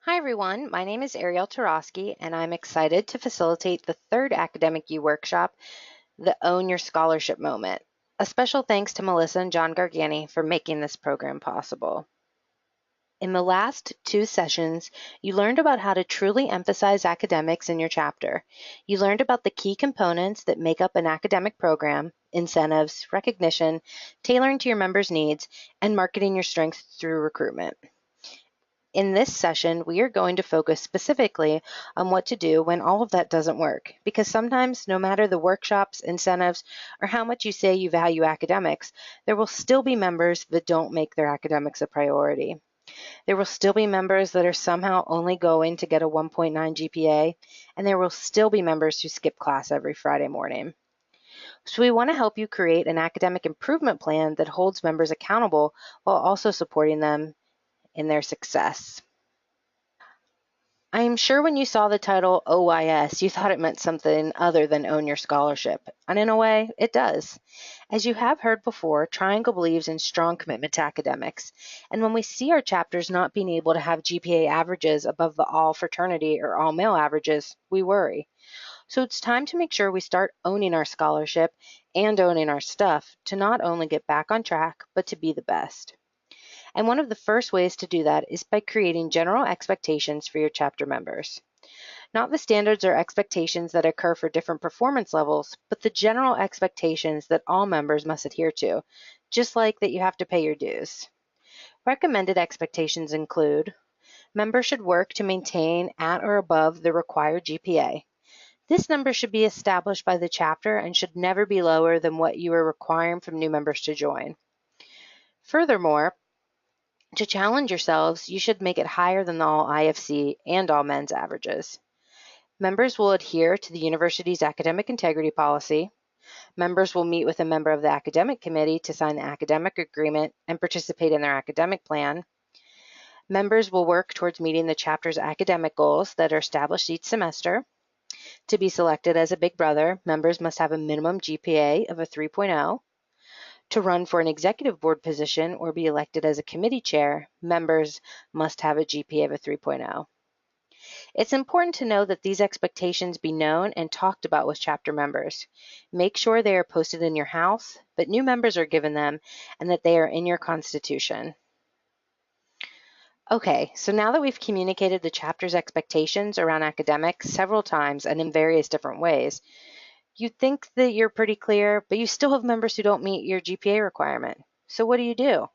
Hi everyone, my name is Ariel Tarosky and I'm excited to facilitate the third Academic U workshop, the Own Your Scholarship Moment. A special thanks to Melissa and John Gargani for making this program possible. In the last two sessions, you learned about how to truly emphasize academics in your chapter. You learned about the key components that make up an academic program, incentives, recognition, tailoring to your members' needs, and marketing your strengths through recruitment. In this session, we are going to focus specifically on what to do when all of that doesn't work, because sometimes, no matter the workshops, incentives, or how much you say you value academics, there will still be members that don't make their academics a priority. There will still be members that are somehow only going to get a 1.9 GPA, and there will still be members who skip class every Friday morning. So we want to help you create an academic improvement plan that holds members accountable while also supporting them in their success. I'm sure when you saw the title OYS, you thought it meant something other than Own Your Scholarship, and in a way, it does. As you have heard before, Triangle believes in strong commitment to academics, and when we see our chapters not being able to have GPA averages above the all fraternity or all male averages, we worry. So it's time to make sure we start owning our scholarship and owning our stuff to not only get back on track, but to be the best. And one of the first ways to do that is by creating general expectations for your chapter members. Not the standards or expectations that occur for different performance levels, but the general expectations that all members must adhere to, just like that you have to pay your dues. Recommended expectations include: members should work to maintain at or above the required GPA. This number should be established by the chapter and should never be lower than what you are requiring from new members to join. Furthermore, to challenge yourselves, you should make it higher than all IFC and all men's averages. Members will adhere to the university's academic integrity policy. Members will meet with a member of the academic committee to sign the academic agreement and participate in their academic plan. Members will work towards meeting the chapter's academic goals that are established each semester. To be selected as a Big Brother, members must have a minimum GPA of a 3.0. To run for an executive board position or be elected as a committee chair, members must have a GPA of a 3.0. It's important to know that these expectations be known and talked about with chapter members. Make sure they are posted in your house, but new members are given them, and that they are in your constitution. Okay, so now that we've communicated the chapter's expectations around academics several times and in various different ways, you think that you're pretty clear, but you still have members who don't meet your GPA requirement. So what do?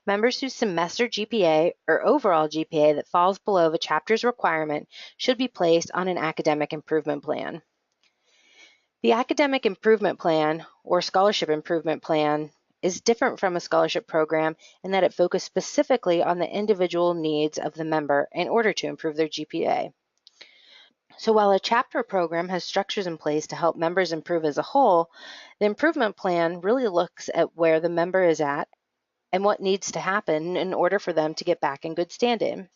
Members whose semester GPA or overall GPA that falls below the chapter's requirement should be placed on an academic improvement plan. The academic improvement plan or scholarship improvement plan is different from a scholarship program in that it focuses specifically on the individual needs of the member in order to improve their GPA. So while a chapter program has structures in place to help members improve as a whole, the improvement plan really looks at where the member is at and what needs to happen in order for them to get back in good standing.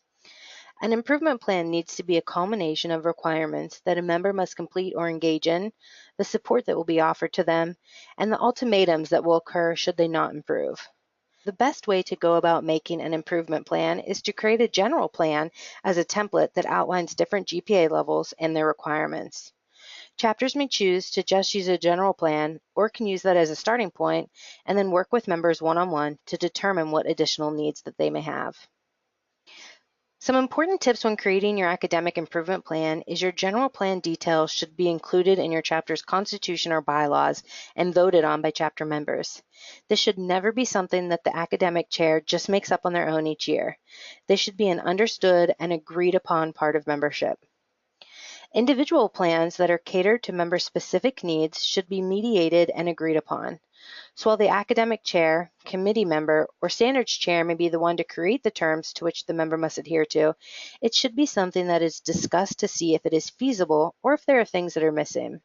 An improvement plan needs to be a culmination of requirements that a member must complete or engage in, the support that will be offered to them, and the ultimatums that will occur should they not improve. The best way to go about making an improvement plan is to create a general plan as a template that outlines different GPA levels and their requirements. Chapters may choose to just use a general plan or can use that as a starting point and then work with members one-on-one to determine what additional needs that they may have. Some important tips when creating your academic improvement plan is your general plan details should be included in your chapter's constitution or bylaws and voted on by chapter members. This should never be something that the academic chair just makes up on their own each year. This should be an understood and agreed upon part of membership. Individual plans that are catered to member-specific needs should be mediated and agreed upon. So while the academic chair, committee member, or standards chair may be the one to create the terms to which the member must adhere to, it should be something that is discussed to see if it is feasible or if there are things that are missing.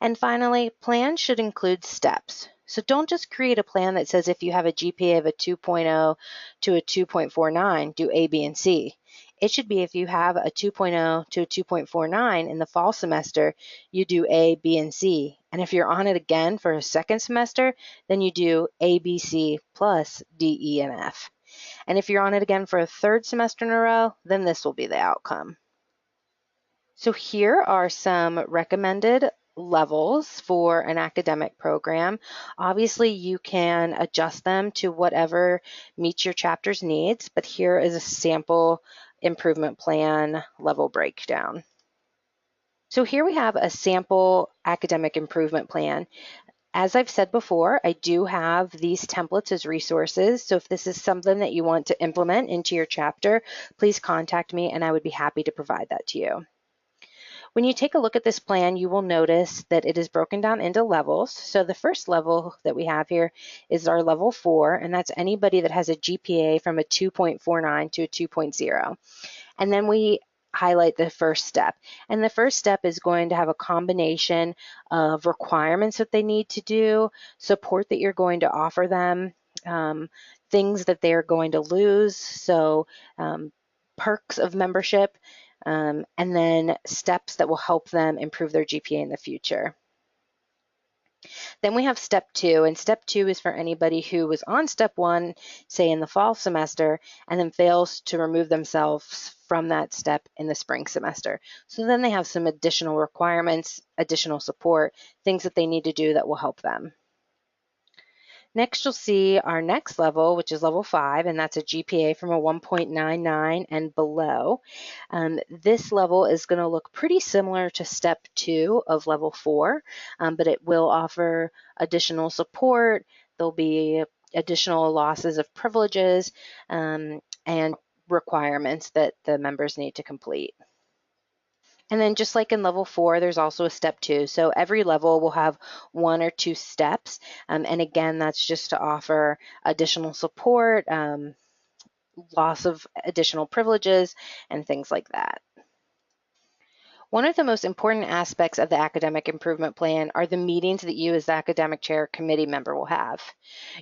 And finally, plans should include steps. So don't just create a plan that says if you have a GPA of a 2.0 to a 2.49, do A, B, and C. It should be if you have a 2.0 to a 2.49 in the fall semester, you do A, B, and C. And if you're on it again for a second semester, then you do A, B, C plus D, E, and F. And if you're on it again for a third semester in a row, then this will be the outcome. So here are some recommended levels for an academic program. Obviously, you can adjust them to whatever meets your chapter's needs, but here is a sample improvement plan level breakdown. So here we have a sample academic improvement plan. As I've said before, I do have these templates as resources. So if this is something that you want to implement into your chapter, please contact me and I would be happy to provide that to you. When you take a look at this plan, you will notice that it is broken down into levels. So the first level that we have here is our level 4, and that's anybody that has a GPA from a 2.49 to a 2.0. And then we highlight the first step. And the first step is going to have a combination of requirements that they need to do, support that you're going to offer them, things that they're going to lose, so perks of membership, and then steps that will help them improve their GPA in the future. Then we have step 2, and step 2 is for anybody who was on step 1, say in the fall semester, and then fails to remove themselves from that step in the spring semester. So then they have some additional requirements, additional support, things that they need to do that will help them. Next, you'll see our next level, which is level 5, and that's a GPA from a 1.99 and below. This level is going to look pretty similar to step 2 of level 4, but it will offer additional support. There'll be additional losses of privileges and requirements that the members need to complete. And then just like in level 4, there's also a step 2. So every level will have 1 or 2 steps. And again, that's just to offer additional support, loss of additional privileges, and things like that. One of the most important aspects of the academic improvement plan are the meetings that you as the academic chair committee member will have.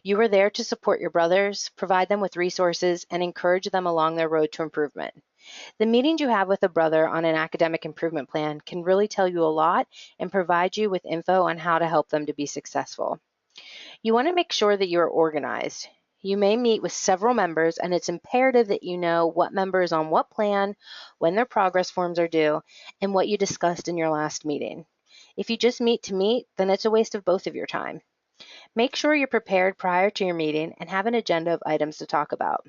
You are there to support your brothers, provide them with resources, and encourage them along their road to improvement. The meetings you have with a brother on an academic improvement plan can really tell you a lot and provide you with info on how to help them to be successful. You want to make sure that you are organized. You may meet with several members, and it's imperative that you know what member is on what plan, when their progress forms are due, and what you discussed in your last meeting. If you just meet to meet, then it's a waste of both of your time. Make sure you're prepared prior to your meeting and have an agenda of items to talk about.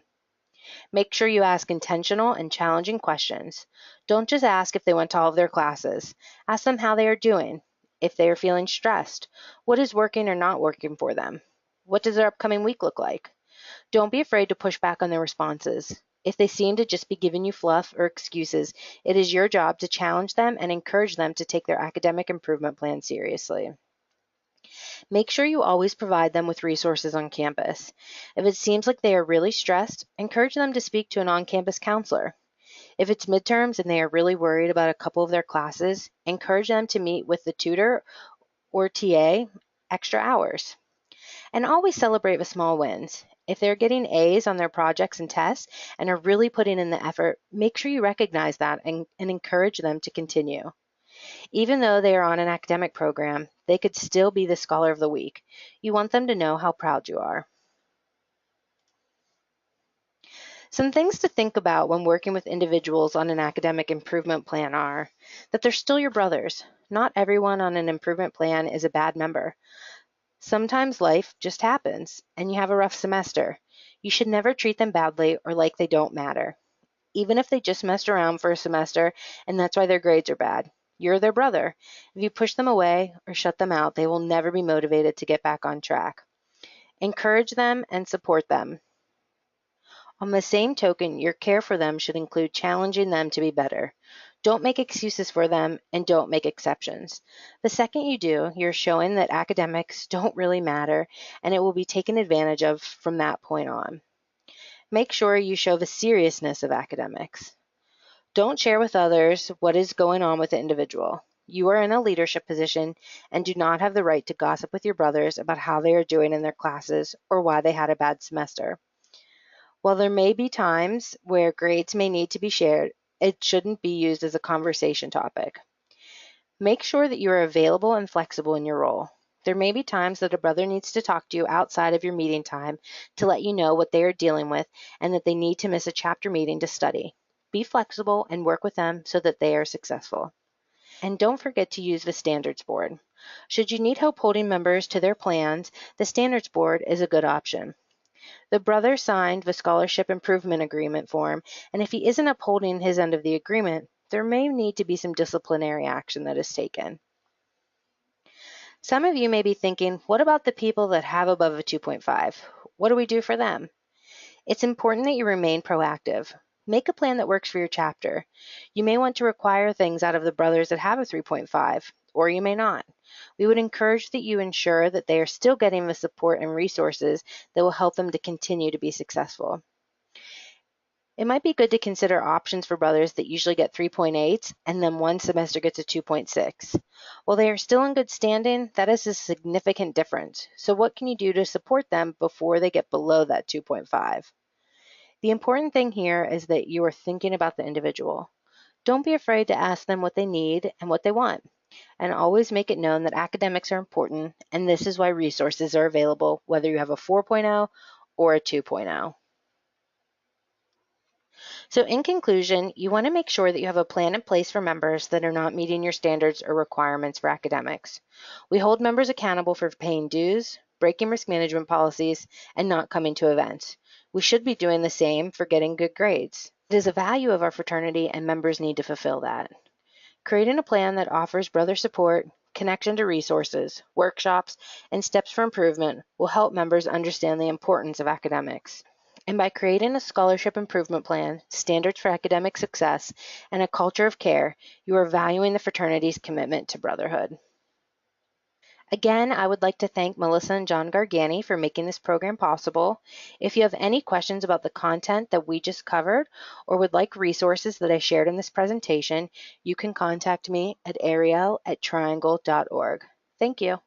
Make sure you ask intentional and challenging questions. Don't just ask if they went to all of their classes. Ask them how they are doing, if they are feeling stressed, what is working or not working for them. What does their upcoming week look like? Don't be afraid to push back on their responses. If they seem to just be giving you fluff or excuses, it is your job to challenge them and encourage them to take their academic improvement plan seriously. Make sure you always provide them with resources on campus. If it seems like they are really stressed, encourage them to speak to an on-campus counselor. If it's midterms and they are really worried about a couple of their classes, encourage them to meet with the tutor or TA extra hours. And always celebrate with small wins. If they're getting A's on their projects and tests and are really putting in the effort, make sure you recognize that and encourage them to continue. Even though they are on an academic program, they could still be the Scholar of the Week. You want them to know how proud you are. Some things to think about when working with individuals on an academic improvement plan are that they're still your brothers. Not everyone on an improvement plan is a bad member. Sometimes life just happens and you have a rough semester. You should never treat them badly or like they don't matter. Even if they just messed around for a semester and that's why their grades are bad. You're their brother. If you push them away or shut them out, they will never be motivated to get back on track. Encourage them and support them. On the same token, your care for them should include challenging them to be better. Don't make excuses for them and don't make exceptions. The second you do, you're showing that academics don't really matter and it will be taken advantage of from that point on. Make sure you show the seriousness of academics. Don't share with others what is going on with the individual. You are in a leadership position and do not have the right to gossip with your brothers about how they are doing in their classes or why they had a bad semester. While there may be times where grades may need to be shared, it shouldn't be used as a conversation topic. Make sure that you are available and flexible in your role. There may be times that a brother needs to talk to you outside of your meeting time to let you know what they are dealing with and that they need to miss a chapter meeting to study. Be flexible and work with them so that they are successful. And don't forget to use the Standards Board. Should you need help holding members to their plans, the Standards Board is a good option. The brother signed the Scholarship Improvement Agreement form, and if he isn't upholding his end of the agreement, there may need to be some disciplinary action that is taken. Some of you may be thinking, what about the people that have above a 2.5? What do we do for them? It's important that you remain proactive. Make a plan that works for your chapter. You may want to require things out of the brothers that have a 3.5, or you may not. We would encourage that you ensure that they are still getting the support and resources that will help them to continue to be successful. It might be good to consider options for brothers that usually get 3.8s and then one semester gets a 2.6. While they are still in good standing, that is a significant difference. So what can you do to support them before they get below that 2.5? The important thing here is that you are thinking about the individual. Don't be afraid to ask them what they need and what they want. And always make it known that academics are important, and this is why resources are available whether you have a 4.0 or a 2.0. So in conclusion, you want to make sure that you have a plan in place for members that are not meeting your standards or requirements for academics. We hold members accountable for paying dues, breaking risk management policies, and not coming to events. We should be doing the same for getting good grades. It is a value of our fraternity and members need to fulfill that. Creating a plan that offers brother support, connection to resources, workshops, and steps for improvement will help members understand the importance of academics. And by creating a scholarship improvement plan, standards for academic success, and a culture of care, you are valuing the fraternity's commitment to brotherhood. Again, I would like to thank Melissa and John Gargani for making this program possible. If you have any questions about the content that we just covered or would like resources that I shared in this presentation, you can contact me at ariel@triangle.org. Thank you.